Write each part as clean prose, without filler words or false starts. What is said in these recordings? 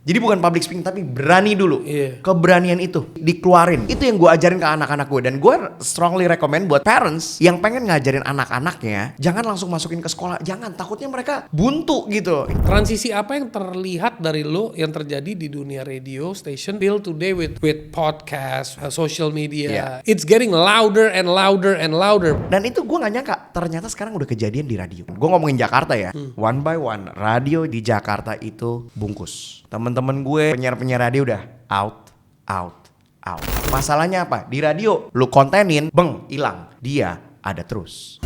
Jadi bukan public speaking tapi berani dulu. Iya. Keberanian itu dikeluarin. Itu yang gue ajarin ke anak-anak gue. Dan gue strongly recommend buat parents yang pengen ngajarin anak-anaknya, jangan langsung masukin ke sekolah. Jangan, takutnya mereka buntu gitu. Transisi apa yang terlihat dari lo yang terjadi di dunia radio station till today with podcast, social media. It's getting louder and louder and louder. Dan itu gue gak nyangka, ternyata sekarang udah kejadian di radio. Gue ngomongin Jakarta ya, one by one, radio di Jakarta itu bungkus. Temen-temen gue penyiar-penyiar radio udah out. Masalahnya apa? Di radio, lu kontenin, hilang. Dia ada terus.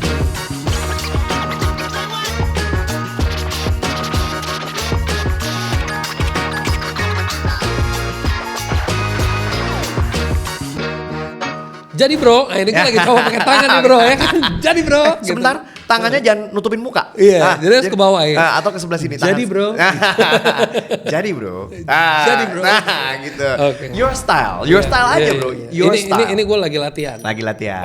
Jadi bro, ini gue lagi coba pakai tangan nih bro ya kan. Jadi bro. Sebentar, tangannya jangan nutupin muka. Iya, jadi harus ke bawah ya. Atau ke sebelah sini. Jadi bro. Jadi bro. Jadi bro. Gitu. Okay. Your style aja bro. Your style. Ini gue lagi latihan.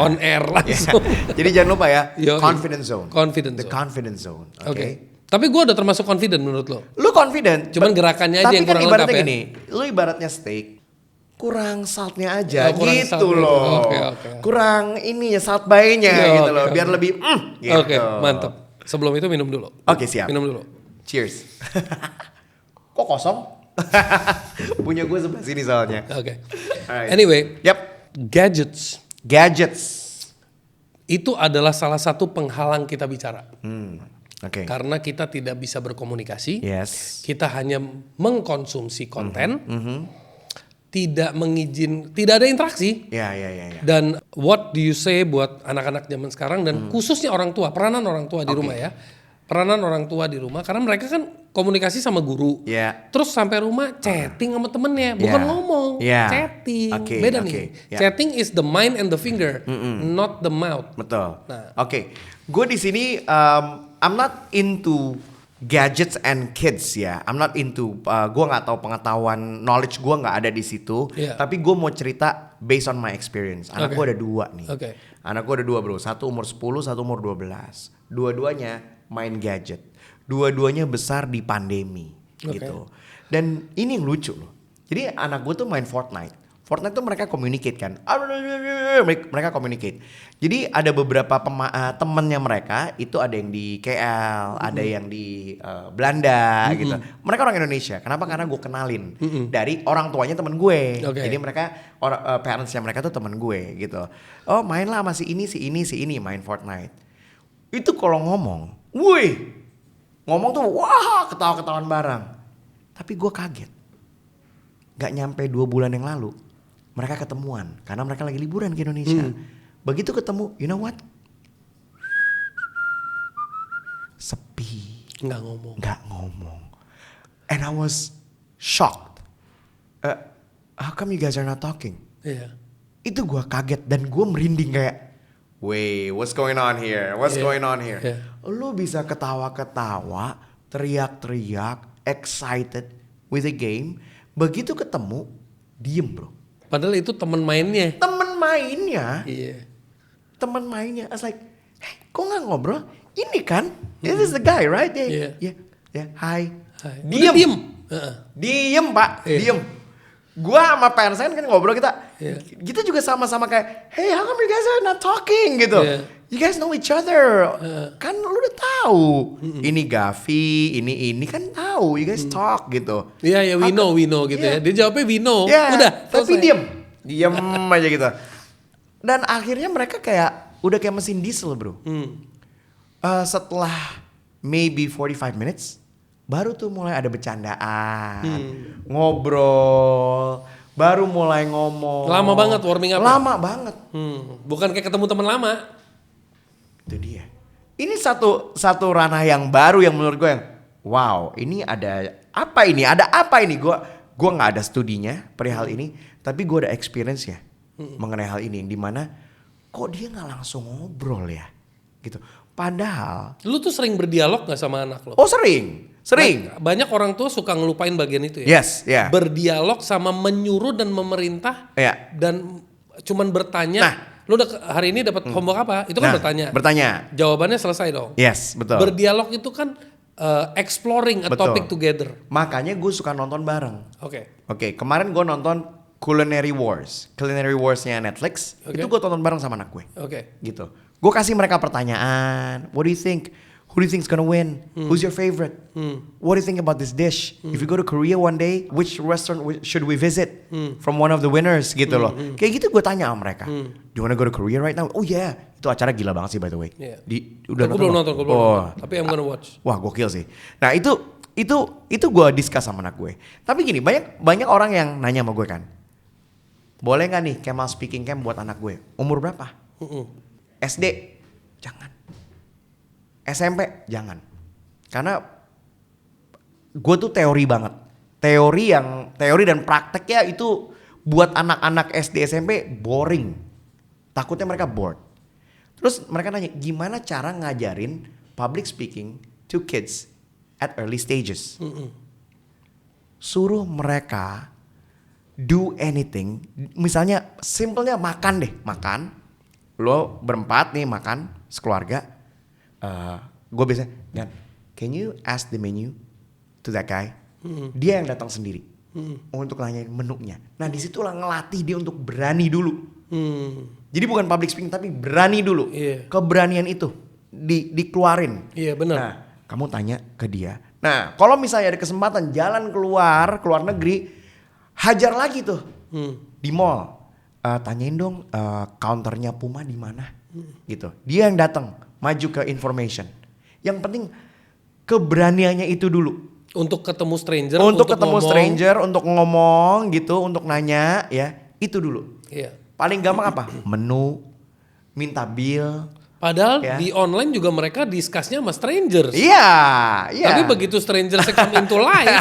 On air langsung. Jadi jangan lupa ya, Yo, confidence zone. The confidence zone. Oke. Tapi gue udah termasuk confident menurut lo. Lu confident. Cuman gerakannya aja yang kurang lengkap ya. Tapi kan ibaratnya gini, lu ibaratnya steak. Kurang saltnya aja kurang gitu salt loh. Okay. Gitu ininya salt bae-nya gitu loh. Biar lebih gitu. Oke, mantap. Sebelum itu minum dulu. Oke, siap. Minum dulu. Cheers. Kok kosong? Punya gue sebelah sini soalnya. Oke. Alright. Anyway, Gadgets. Itu adalah salah satu penghalang kita bicara. Oke. Karena kita tidak bisa berkomunikasi. Yes. Kita hanya mengkonsumsi konten. Tidak ada interaksi. Ya. Dan what do you say buat anak-anak zaman sekarang dan khususnya orang tua, peranan orang tua di rumah ya. Peranan orang tua di rumah karena mereka kan komunikasi sama guru. Terus sampai rumah chatting sama temennya, bukan ngomong, chatting. Beda nih. Chatting is the mind and the finger, not the mouth. Betul. Nah. Oke. Gue di sini I'm not into gadgets and kids ya. I'm not into gue nggak tahu pengetahuan, knowledge gue nggak ada di situ. Tapi gue mau cerita based on my experience. Anak gue ada 2 nih. Anak gue ada 2 bro. Satu umur 10, satu umur 12. Dua-duanya main gadget. Dua-duanya besar di pandemi gitu. Dan ini yang lucu loh. Jadi anak gue tuh main Fortnite tuh mereka communicate kan. Mereka communicate. Jadi ada beberapa temennya mereka itu ada yang di KL, ada yang di Belanda gitu. Mereka orang Indonesia. Kenapa? Karena gue kenalin dari orang tuanya temen gue. Jadi mereka parentsnya mereka tuh temen gue gitu. Oh mainlah sama si ini main Fortnite. Itu kalau ngomong, ngomong tuh wah ketawa-ketawan bareng. Tapi gue kaget. Gak nyampe 2 bulan yang lalu mereka ketemuan karena mereka lagi liburan ke Indonesia. Begitu ketemu, you know what? Sepi. Nggak ngomong. And I was shocked. How come you guys are not talking? Itu gue kaget dan gue merinding kayak, wait, what's going on here? Lu bisa ketawa-ketawa, teriak-teriak, excited with a game. Begitu ketemu, diem bro. Padahal itu teman mainnya. Teman mainnya. I was like, hey, kok nggak ngobrol? Ini kan, this is the guy, right? Hi. Diem pak, diem. Gua sama parents kan ngobrol kita juga sama-sama kayak, hey, how come you guys are not talking gitu? You guys know each other. Kan lu udah tahu. Ini Gavi, ini kan tahu. You guys talk gitu. Iya, we know gitu ya. Dia jawabnya we know. Udah, tapi diam aja gitu. Dan akhirnya mereka udah kayak mesin diesel, bro. Setelah maybe 45 minutes, baru tuh mulai ada bercandaan, ngobrol, baru mulai ngomong. Lama banget warming up. Lama banget. Bukan kayak ketemu teman lama. Itu dia. Ini satu ranah yang baru yang menurut gue yang wow, ini ada apa ini? Ada apa ini? Gue nggak ada studinya perihal ini, tapi gue ada experience ya mengenai hal ini yang dimana kok dia nggak langsung ngobrol ya, gitu. Padahal lu tuh sering berdialog nggak sama anak lo? Oh sering. Banyak orang tua suka ngelupain bagian itu ya. Yes, yeah. Berdialog sama menyuruh dan memerintah, dan cuman bertanya. Nah, lu hari ini dapat homework apa? Itu kan bertanya. Bertanya. Jawabannya selesai dong. Yes, betul. Berdialog itu kan exploring a Betul. topic together. Makanya gue suka nonton bareng. Oke. Oke, kemarin gue nonton Culinary Wars-nya Netflix. Oke. Itu gue tonton bareng sama anak gue. Oke. Gitu. Gue kasih mereka pertanyaan. What do you think? Who do you think's gonna win? Who's your favorite? What do you think about this dish? If you go to Korea one day, which restaurant should we visit? From one of the winners gitu loh. Kayak gitu gue tanya sama mereka. Do you wanna go to Korea right now? Oh yeah. Itu acara gila banget sih by the way. Yeah. Udah Aku belum nonton, Oh. tapi I'm gonna watch. Wah gokil sih. Nah itu gue discuss sama anak gue. Tapi gini banyak orang yang nanya sama gue kan. Boleh nggak nih Kemal speaking camp buat anak gue? Umur berapa? SD? Jangan. SMP? Jangan. Karena gue tuh teori banget. Teori dan prakteknya itu buat anak-anak SD SMP boring. Takutnya mereka bored. Terus mereka nanya gimana cara ngajarin public speaking to kids at early stages. Suruh mereka do anything. Misalnya simpelnya makan deh. Makan. Lo berempat nih makan sekeluarga. Gue biasanya, Gan, can you ask the menu to that guy? Dia yang datang sendiri untuk nanyain menunya. Nah disitulah ngelatih dia untuk berani dulu. Jadi bukan public speaking tapi berani dulu. Keberanian itu dikeluarin. Iya benar. Nah kamu tanya ke dia. Nah kalau misalnya ada kesempatan jalan keluar negeri, hajar lagi tuh di mall. Tanyain dong counternya Puma di mana, gitu. Dia yang datang. Maju ke information. Yang penting keberaniannya itu dulu. Untuk ketemu stranger, Untuk ketemu ngomong. stranger, untuk ngomong gitu, untuk nanya ya, itu dulu. Iya. Paling gampang apa? Menu, minta bill. Padahal Ya. di online juga mereka discussnya sama strangers. Iya. Tapi begitu strangers come into life,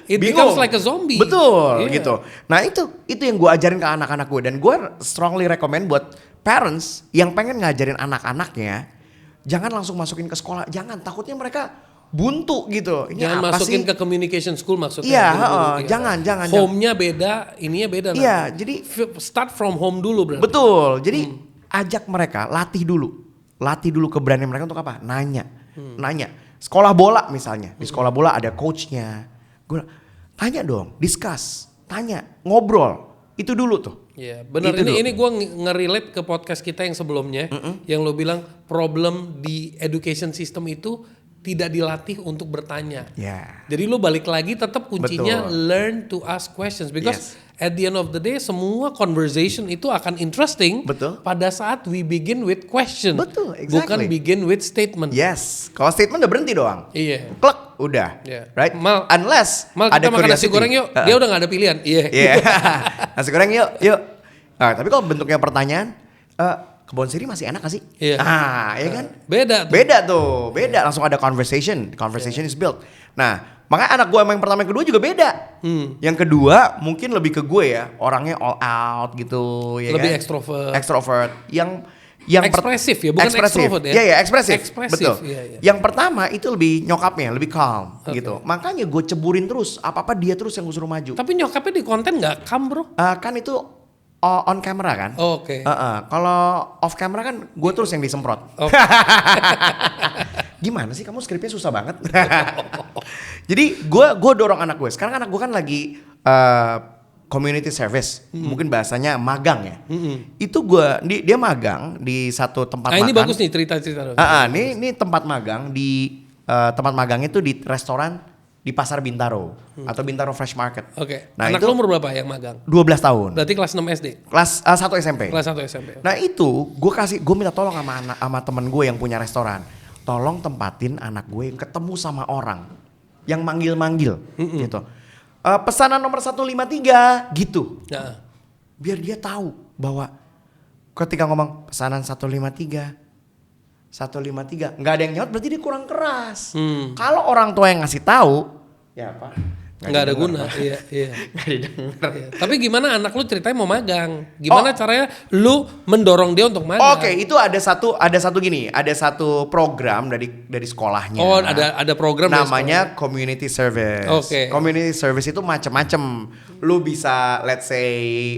it Bingung. becomes like a zombie. Betul Iya. gitu. Nah itu yang gue ajarin ke anak-anak gue. Dan gue strongly recommend buat parents yang pengen ngajarin anak-anaknya, jangan langsung masukin ke sekolah. Jangan, takutnya mereka buntu gitu. Ini Jangan apa masukin sih? ke communication school maksudnya. Iya, Guru-guru, jangan. Home-nya beda, ininya beda. Iya, nanti. jadi Start from home dulu berarti. betul. Jadi ajak mereka latih dulu keberanian mereka untuk apa? Nanya. Sekolah bola misalnya, di sekolah bola ada coachnya. Gue tanya dong, discuss, tanya, ngobrol. Itu dulu tuh. Iya, benar. Itu Ini gue nge-relate ke podcast kita yang sebelumnya, yang lo bilang problem di education system itu tidak dilatih untuk bertanya. Ya. Jadi lo balik lagi tetap kuncinya Betul. learn to ask questions because Yes. at the end of the day semua conversation itu akan interesting. Betul. Pada saat we begin with question. Betul, exactly. Bukan begin with statement. Yes, kalau statement udah berhenti doang. Iya. Klek, udah. Iya. Right? Kita Unless ada makan nasi curiosity. goreng yuk. Dia udah gak ada pilihan. Iya. Iya. Nasi goreng yuk. Nah, tapi kalau bentuknya pertanyaan, kebun siri masih enak gak sih? Iya. Ya kan? Beda tuh. Beda. Langsung ada conversation is built. Nah, makanya anak gue yang pertama yang kedua juga beda. Yang kedua mungkin lebih ke gue ya, orangnya all out gitu, ya Lebih kan? Extrovert. Yang Ekspresif ya, bukan extrovert ya? Iya, ekspresif. Ekspresif, Betul. iya. Yang pertama itu lebih nyokapnya, lebih calm Oke. gitu. Makanya gue ceburin terus, apa-apa dia terus yang gue suruh maju. Tapi nyokapnya di konten gak kam bro? Kan itu on camera kan? Oke. Kalau off camera kan gue terus yang disemprot. Oke. Gimana sih kamu skripnya susah banget? Jadi gue dorong anak gue. Sekarang anak gue kan lagi community service, mungkin bahasanya magang ya. Itu dia magang di satu tempat makan. Ini bagus nih cerita-cerita. Ini tempat magang di tempat magangnya itu di restoran di Pasar Bintaro atau Bintaro Fresh Market. Oke. Nah, Anak itu lu umur berapa yang magang? 12 tahun. Berarti kelas 6 SD. Kelas 1 SMP. Kelas 1 SMP. Nah itu gue minta tolong sama temen gue yang punya restoran, tolong tempatin anak gue yang ketemu sama orang yang manggil-manggil gitu. Pesanan nomor 153 gitu. Nah. Biar dia tahu bahwa ketika ngomong pesanan 153 nggak ada yang nyaut berarti dia kurang keras. Kalau orang tua yang ngasih tahu, ya apa? Nggak ada guna. Iya. Nggak didengar. Iya. Tapi gimana anak lu ceritanya mau magang? Gimana caranya lu mendorong dia untuk magang? Oke, itu ada satu program dari sekolahnya. Oh, ada program dari namanya community service. Oke. Community service itu macam-macam. Lu bisa let's say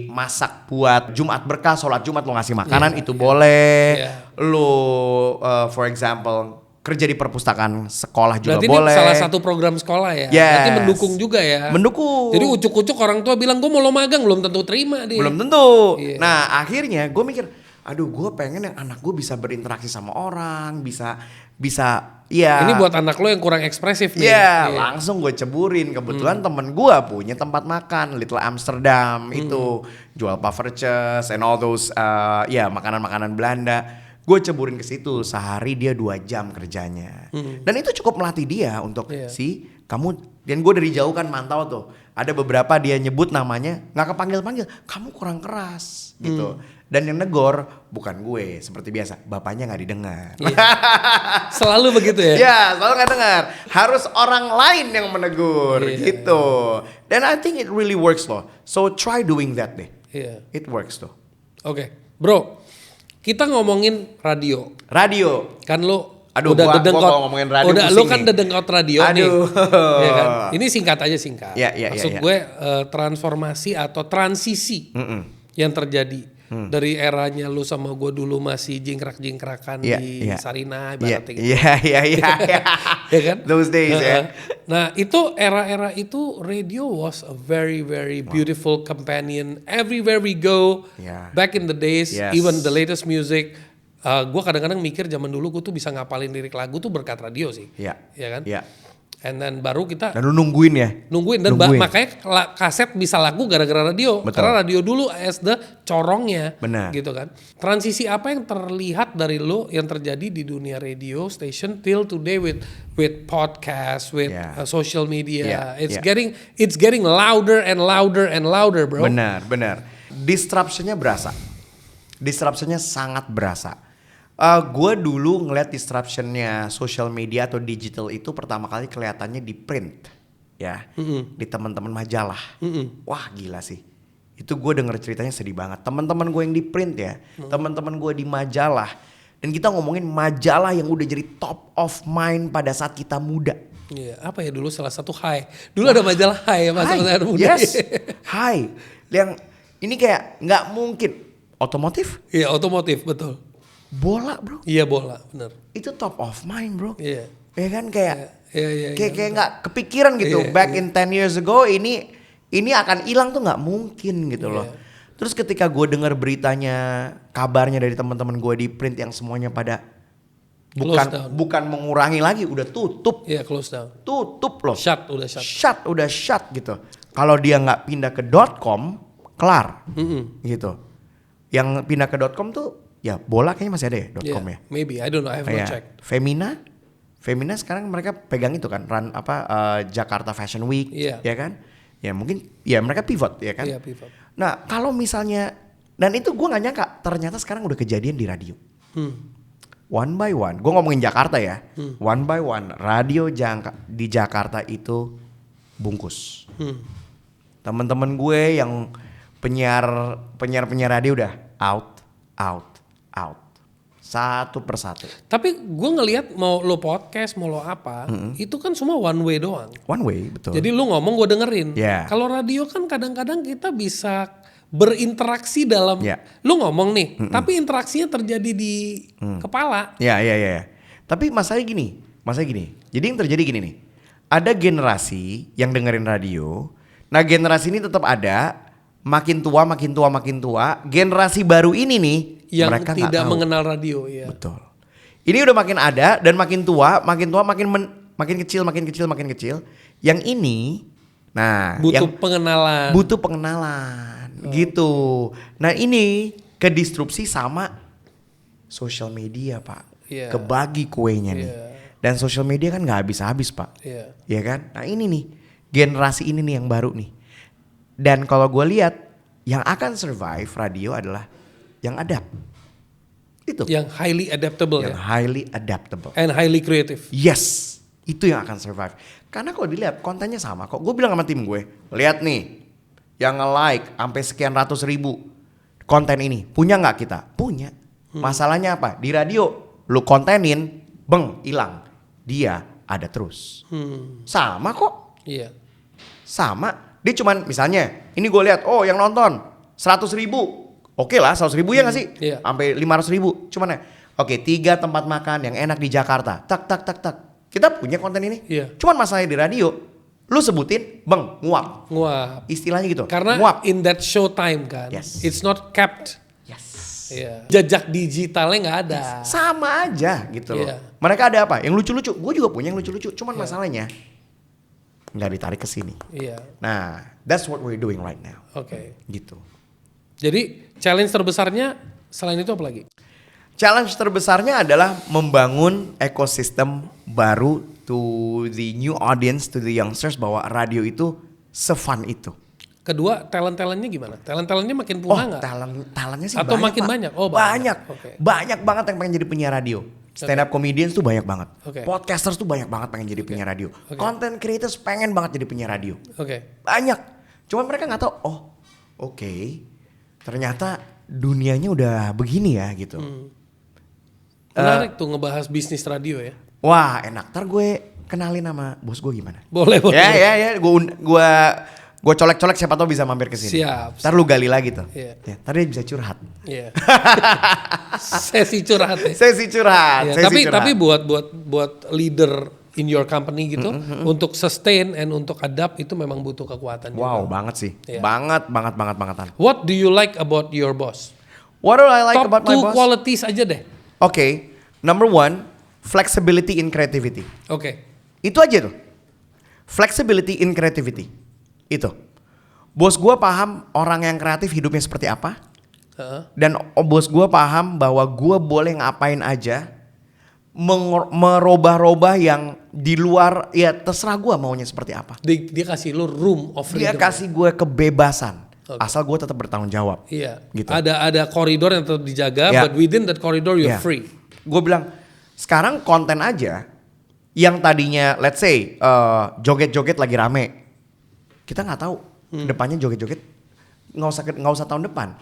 masak buat Jumat berkah, sholat Jumat lu ngasih makanan itu boleh. Yeah. Lu for example kerja di perpustakaan sekolah juga Berarti boleh. ini salah satu program sekolah ya. Yes. Berarti mendukung juga ya. Mendukung. Jadi ucuk-ucuk orang tua bilang gue mau lo magang, belum tentu terima dia. Belum tentu. Iya. Nah akhirnya gue mikir, aduh gue pengen yang anak gue bisa berinteraksi sama orang, bisa ya. Ini buat anak lo yang kurang ekspresif nih. Ya, langsung gue ceburin. Kebetulan temen gue punya tempat makan Little Amsterdam itu jual puffertjes and all those makanan-makanan Belanda. Gue ceburin ke situ, sehari dia 2 jam kerjanya. Dan itu cukup melatih dia untuk kamu, dan gue dari jauh kan mantau tuh. Ada beberapa dia nyebut namanya nggak kepanggil-panggil, kamu kurang keras gitu. Dan yang negor bukan gue, seperti biasa, bapaknya nggak didengar. Selalu begitu ya? Ya, selalu nggak dengar. Harus orang lain yang menegur gitu. Dan I think it really works loh. So try doing that deh. Iya. It works tuh. Oke, bro. Kita ngomongin radio. Radio. Kan lo Aduh, udah gua kalau ngomongin radio udah pusing lo kan nih. dedengkot radio nih. Aduh. Ya kan? Ini singkat aja singkat. Ya. Maksud gue transformasi atau transisi yang terjadi dari eranya lu sama gue dulu masih jingkrak-jingkrakan di Sarina ibaratnya gitu. Iya. Ya kan? Those days ya. Nah itu era-era itu radio was a very very beautiful companion everywhere we go. Back in the days, even the latest music. Gue kadang-kadang mikir zaman dulu gue tuh bisa ngapalin lirik lagu tuh berkat radio sih. Iya. Ya kan? Iya. And then baru kita Dan lu nungguin ya. dan makanya kaset bisa laku gara-gara radio. Betul. Karena radio dulu as the corongnya. Benar. Gitu kan. Transisi apa yang terlihat dari lo yang terjadi di dunia radio station till today with podcast, with social media. It's getting louder and louder and louder, bro. Benar. Disruptionnya berasa. Disruptionnya sangat berasa. Gue dulu ngeliat disruptionnya social media atau digital itu pertama kali kelihatannya di print, ya, di teman-teman majalah. Wah gila sih, itu gue denger ceritanya sedih banget. Teman-teman gue yang di print ya, teman-teman gue di majalah, dan kita ngomongin majalah yang udah jadi top of mind pada saat kita muda. Iya, apa ya dulu salah satu Hai. Dulu ada majalah Hai ya masa muda. Yes, Hai. Yang ini kayak nggak mungkin otomotif. Iya otomotif betul. Bola bro. Iya bola bener. Itu top of mind bro. Iya. Ya kan kayak kayak nggak bener. kepikiran gitu. Back in 10 years ago ini akan hilang tuh nggak mungkin gitu loh. Terus ketika gue dengar beritanya, kabarnya dari teman-teman gue di print yang semuanya pada bukan mengurangi lagi, udah tutup. Iya close down. Tutup loh. Udah shut gitu. Kalau dia nggak pindah ke .com, kelar. Gitu. Yang pindah ke .com tuh ya bola kayaknya masih ada ya .com ya. Maybe I don't know, I have not checked. Femina sekarang mereka pegang itu kan Jakarta Fashion Week ya kan. Ya mungkin ya mereka pivot ya kan. Iya pivot. Nah kalau misalnya, dan itu gue gak nyangka ternyata sekarang udah kejadian di radio. One by one, gue ngomongin Jakarta ya. One by one radio di Jakarta itu bungkus. Teman-teman gue yang penyiar radio udah out. Satu persatu. Tapi gue ngelihat mau lo podcast, mau lo apa, itu kan semua one way doang. One way, betul. Jadi lo ngomong gue dengerin. Yeah. Kalau radio kan kadang-kadang kita bisa berinteraksi dalam, lo ngomong nih, tapi interaksinya terjadi di kepala. Ya. Tapi masalahnya gini. Jadi yang terjadi gini nih. Ada generasi yang dengerin radio. Nah generasi ini tetap ada. Makin tua. Generasi baru ini nih. Yang mereka tidak mengenal radio. Ya. Betul. Ini udah makin ada dan makin tua makin kecil. Yang ini, nah. Butuh pengenalan. Gitu. Nah ini kedisrupsi sama social media pak. Kebagi kuenya nih. Dan social media kan gak habis-habis pak. Ya kan. Nah ini nih. Generasi ini nih yang baru nih. Dan kalau gue lihat yang akan survive radio adalah yang adapt. Itu. Yang highly adaptable Highly adaptable. And highly creative. Yes. Itu yang akan survive. Karena kalau dilihat kontennya sama kok. Gue bilang sama tim gue. Lihat nih. Yang nge-like sampai sekian ratus ribu konten ini. Punya gak kita? Punya. Masalahnya apa? Di radio. Lu kontenin. Hilang. Dia ada terus. Sama kok. Iya. Sama. Dia cuman misalnya. Ini gue lihat. Oh yang nonton 100 ribu. Oke lah 100 ribu ya gak sih? Iya. Sampai 500 ribu. Cuman ya Oke, 3 tempat makan yang enak di Jakarta. Tak. Kita punya konten ini. Iya. Cuman masalahnya di radio, lu sebutin, bang, nguap. Istilahnya gitu. Karena nguap. in that show time kan, Yes. it's not kept. Yes. Iya. Jejak digitalnya nggak ada. Sama aja gitu loh. Iya. Mereka ada apa? Yang lucu-lucu. Gue juga punya yang lucu-lucu. Cuman masalahnya nggak ditarik ke sini. Iya. Nah, that's what we're doing right now. Oke. Gitu. Jadi challenge terbesarnya selain itu apa lagi? Challenge terbesarnya adalah membangun ekosistem baru to the new audience, to the youngsters, bahwa radio itu se-fun itu. Kedua, talent-talentnya gimana? Talent-talentnya makin punah nggak? Talentnya sih atau banyak, makin Pak. banyak? Oh, banyak. Okay. Banyak banget yang pengen jadi penyiar radio. Stand up comedians tuh banyak banget. Okay. Podcasters tuh banyak banget pengen jadi penyiar radio. Okay. Content creators pengen banget jadi penyiar radio. Oke. Banyak. Cuman mereka nggak tahu. Oh, oke. Ternyata dunianya udah begini ya gitu. Menarik tuh ngebahas bisnis radio ya. Wah, enak. Ntar gue kenalin sama bos gue gimana? Boleh. Ya. Gue colek-colek, siapa tahu bisa mampir ke sini. Siap. Ntar lu gali lagi tuh. Iya. Ya, ntar dia bisa curhat. Iya. Sesi curhat ya. Sesi curhat. Iya, tapi buat leader in your company gitu, untuk sustain and untuk adapt itu memang butuh kekuatan. Wow, juga. banget sih. Iya. Bangetan. What do you like about your boss? What do I like Top about my 2 boss? qualities aja deh. Oke, number 1, flexibility in creativity. Oke. Itu aja tuh. Flexibility in creativity. Itu. Bos gue paham orang yang kreatif hidupnya seperti apa. Dan bos gue paham bahwa gue boleh ngapain aja. Merubah-rubah yang di luar, ya terserah gue maunya seperti apa. Dia kasih lu room of freedom. Dia kasih gue kebebasan. Okay. Asal gue tetap bertanggung jawab. Iya. Gitu. Ada koridor yang tetap dijaga, Yeah. but within that corridor you're free. Gue bilang, sekarang konten aja yang tadinya let's say joget-joget lagi rame. Kita nggak tahu depannya joget-joget, nggak usah tahun depan.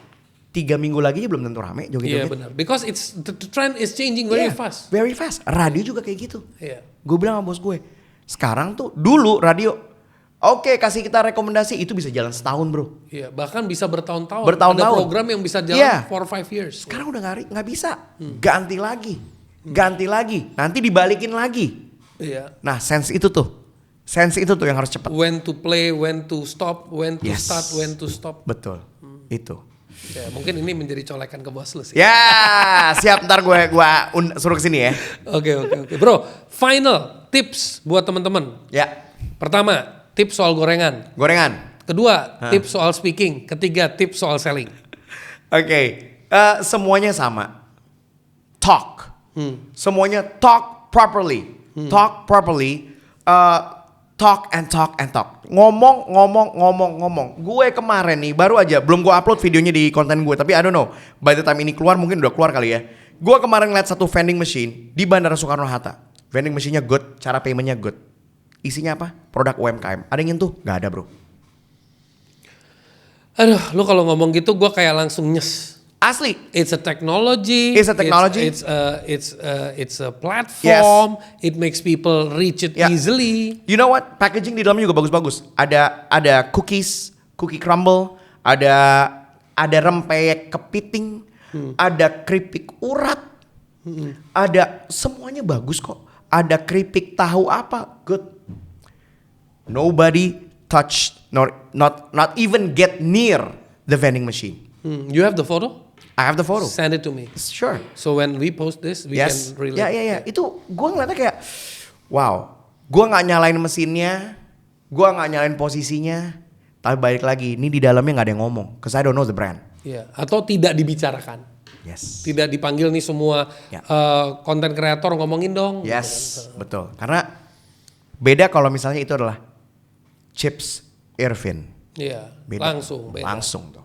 3 minggu lagi belum tentu rame joget-joget. Iya benar. Because the trend is changing very fast. Very fast. Radio juga kayak gitu. Iya. Gue bilang sama bos gue, sekarang tuh dulu radio, oke, kasih kita rekomendasi, itu bisa jalan setahun bro. Iya, bahkan bisa bertahun-tahun. Bertahun-tahun. Ada program yang bisa jalan 4-5 years. Sekarang udah nggak bisa. Ganti lagi. Nanti dibalikin lagi. Iya. Nah, sense itu tuh yang harus cepat. When to play, when to stop, when to start, when to stop. Betul. Itu. Ya, mungkin ini menjadi colekan ke bos lu sih. Ya, siap, ntar gue suruh kesini ya. Oke. Bro, final tips buat teman-teman. Ya. Pertama, tips soal gorengan. Kedua, tips soal speaking. Ketiga, tips soal selling. Oke. Semuanya sama. Talk. Semuanya talk properly. Talk properly. Talk and talk. Ngomong. Gue kemarin nih baru aja, belum gue upload videonya di konten gue, tapi I don't know. By the time ini keluar mungkin udah keluar kali ya. Gue kemarin lihat satu vending machine di Bandara Soekarno-Hatta. Vending machine-nya good, cara payment-nya good. Isinya apa? Produk UMKM. Ada yang nyentuh? Gak ada bro. Aduh, lu kalau ngomong gitu gue kayak langsung nyes. Asli. It's a technology. It's a platform. Yes. It makes people reach it easily. You know what? Packaging di dalamnya juga bagus-bagus. Ada cookies, cookie crumble, ada rempeyek kepiting, ada keripik urat, ada semuanya bagus kok. Ada keripik tahu apa, good. Nobody touch, not even get near the vending machine. You have the photo? I have the photo. Send it to me. Sure. So when we post this, we can relate. Ya. Itu gue ngeliatnya kayak, wow. Gue nggak nyalain mesinnya, gue nggak nyalain posisinya. Tapi balik lagi, ini di dalamnya nggak ada yang ngomong, cause I don't know the brand. Iya. Atau tidak dibicarakan. Yes. Tidak dipanggil nih semua konten kreator ngomongin dong. Yes, gitu. Betul. Karena beda kalau misalnya itu adalah Chips Irvin. Iya. Beda. Langsung tuh.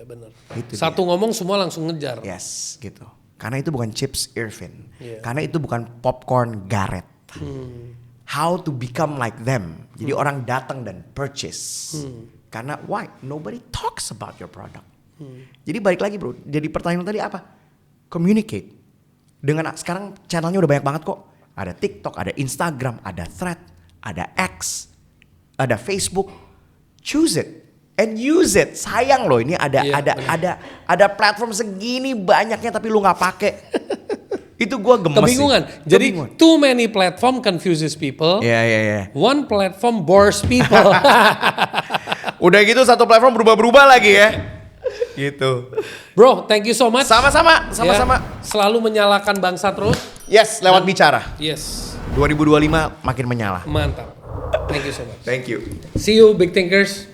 Bener. Itu satu dia. Ngomong semua langsung ngejar. Yes, gitu. Karena itu bukan Chips Irvin. Yeah. Karena itu bukan popcorn Garrett. How to become like them. Jadi orang datang dan purchase. Karena why? Nobody talks about your product. Jadi balik lagi bro. Jadi pertanyaan tadi apa? Communicate. Dengan sekarang channelnya udah banyak banget kok. Ada TikTok, ada Instagram, ada Thread, ada X, ada Facebook. Choose it. And use it. Sayang loh ini ada platform segini banyaknya tapi lu nggak pakai. Itu gue gemes kebingungan. sih. Jadi too many platform confuses people. Iya. One platform bores people. Udah gitu satu platform berubah-berubah lagi ya. Gitu. Bro, thank you so much. Sama-sama. Ya, selalu menyalakan bangsa terus. Yes, lewat bicara. Yes. 2025 makin menyala. Mantap. Thank you so much. Thank you. See you, big thinkers.